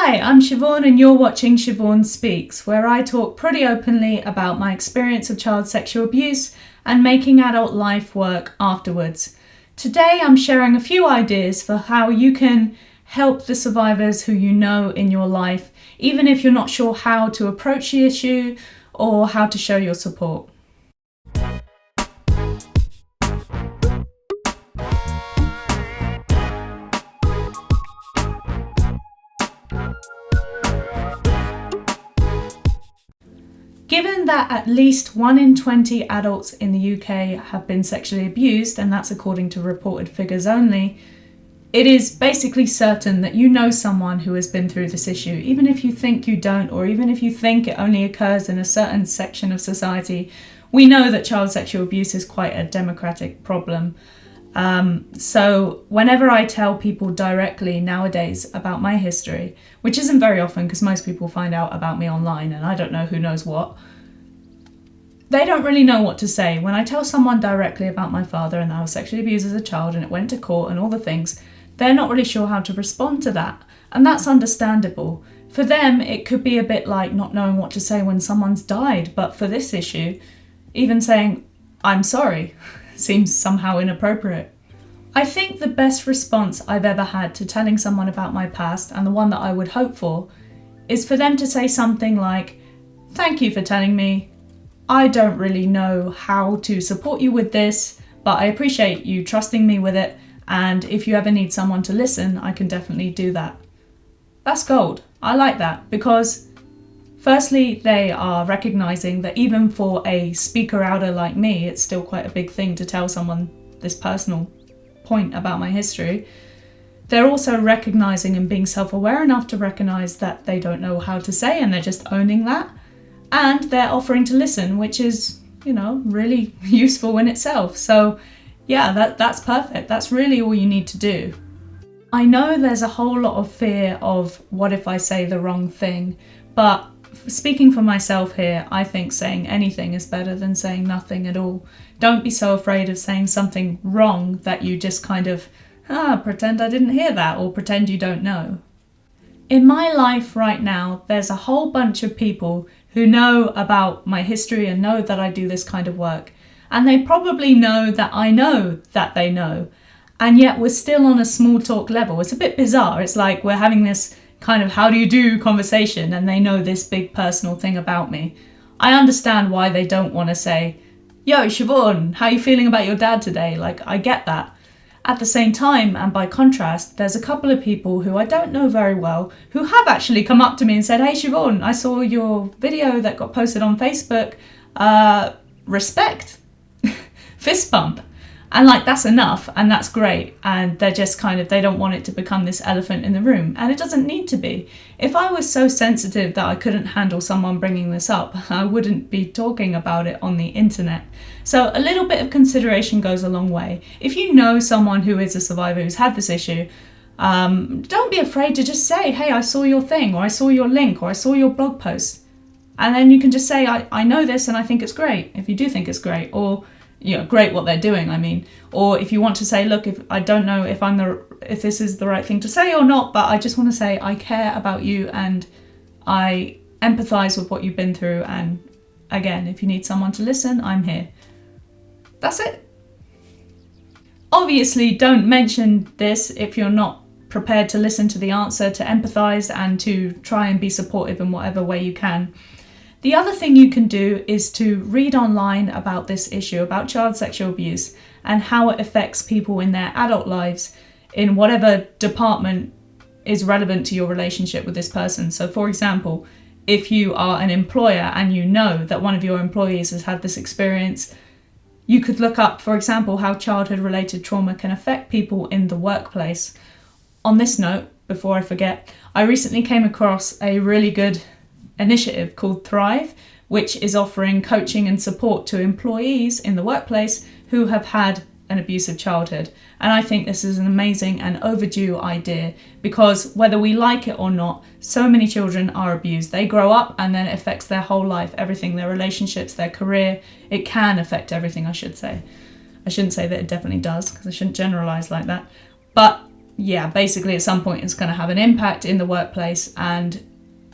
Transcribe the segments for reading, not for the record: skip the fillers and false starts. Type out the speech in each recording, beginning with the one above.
Hi, I'm Siobhan and you're watching Siobhan Speaks, where I talk pretty openly about my experience of child sexual abuse and making adult life work afterwards. Today I'm sharing a few ideas for how you can help the survivors who you know in your life, even if you're not sure how to approach the issue or how to show your support. Given that at least 1 in 20 adults in the UK have been sexually abused, and that's according to reported figures only, it is basically certain that you know someone who has been through this issue, even if you think you don't, or even if you think it only occurs in a certain section of society. We know that child sexual abuse is quite a democratic problem. So whenever I tell people directly nowadays about my history, which isn't very often because most people find out about me online and I don't know who knows what, they don't really know what to say. When I tell someone directly about my father and that I was sexually abused as a child and it went to court and all the things, they're not really sure how to respond to that. And that's understandable. For them, it could be a bit like not knowing what to say when someone's died. But for this issue, even saying, I'm sorry, seems somehow inappropriate. I think the best response I've ever had to telling someone about my past, and the one that I would hope for, is for them to say something like, thank you for telling me. I don't really know how to support you with this, but I appreciate you trusting me with it, and if you ever need someone to listen, I can definitely do that. That's gold. I like that because firstly, they are recognising that even for a speaker-outer like me, it's still quite a big thing to tell someone this personal point about my history. They're also recognising and being self-aware enough to recognise that they don't know how to say and they're just owning that. And they're offering to listen, which is, really useful in itself. So yeah, that's perfect. That's really all you need to do. I know there's a whole lot of fear of what if I say the wrong thing, but speaking for myself here, I think saying anything is better than saying nothing at all. Don't be so afraid of saying something wrong that you just kind of, pretend I didn't hear that or pretend you don't know. In my life right now, there's a whole bunch of people who know about my history and know that I do this kind of work. And they probably know that I know that they know. And yet we're still on a small talk level. It's a bit bizarre. It's like we're having this kind of how do you do conversation and they know this big personal thing about me. I understand why they don't want to say, yo, Siobhan, how are you feeling about your dad today? I get that. At the same time, and by contrast, there's a couple of people who I don't know very well who have actually come up to me and said, hey, Siobhan, I saw your video that got posted on Facebook. Respect. Fist bump. And that's enough and that's great. And they're just they don't want it to become this elephant in the room. And it doesn't need to be. If I was so sensitive that I couldn't handle someone bringing this up, I wouldn't be talking about it on the internet. So a little bit of consideration goes a long way. If you know someone who is a survivor who's had this issue, don't be afraid to just say, hey, I saw your thing, or I saw your link, or I saw your blog post. And then you can just say, I know this and I think it's great, if you do think it's great, or great what they're doing, Or if you want to say, look, if I don't know if this is the right thing to say or not, but I just want to say I care about you and I empathise with what you've been through. And again, if you need someone to listen, I'm here. That's it. Obviously, don't mention this if you're not prepared to listen to the answer, to empathise and to try and be supportive in whatever way you can. The other thing you can do is to read online about this issue, about child sexual abuse and how it affects people in their adult lives in whatever department is relevant to your relationship with this person. So for example, if you are an employer and you know that one of your employees has had this experience, you could look up, for example, how childhood-related trauma can affect people in the workplace. On this note, before I forget, I recently came across a really good initiative called Thrive, which is offering coaching and support to employees in the workplace who have had an abusive childhood. And I think this is an amazing and overdue idea because whether we like it or not, so many children are abused. They grow up and then it affects their whole life, everything, their relationships, their career. It can affect everything, I should say. I shouldn't say that it definitely does because I shouldn't generalize like that. But yeah, basically at some point it's going to have an impact in the workplace, and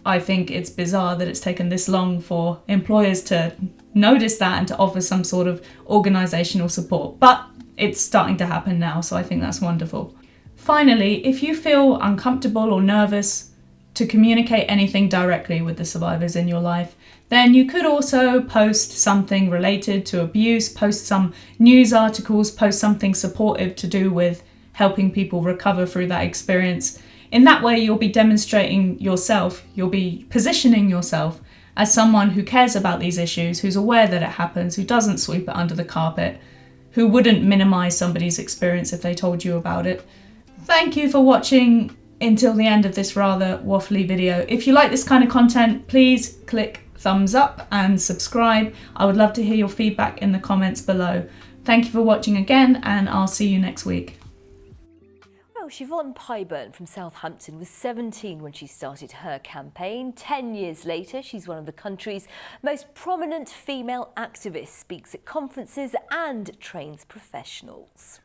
I think it's bizarre that it's taken this long for employers to notice that and to offer some sort of organisational support. But it's starting to happen now, so I think that's wonderful. Finally, if you feel uncomfortable or nervous to communicate anything directly with the survivors in your life, then you could also post something related to abuse, post some news articles, post something supportive to do with helping people recover through that experience. In that way, you'll be demonstrating yourself, you'll be positioning yourself as someone who cares about these issues, who's aware that it happens, who doesn't sweep it under the carpet, who wouldn't minimise somebody's experience if they told you about it. Thank you for watching until the end of this rather waffly video. If you like this kind of content, please click thumbs up and subscribe. I would love to hear your feedback in the comments below. Thank you for watching again, and I'll see you next week. Well, Siobhan Pyburn from Southampton was 17 when she started her campaign. 10 years later, she's one of the country's most prominent female activists, speaks at conferences and trains professionals.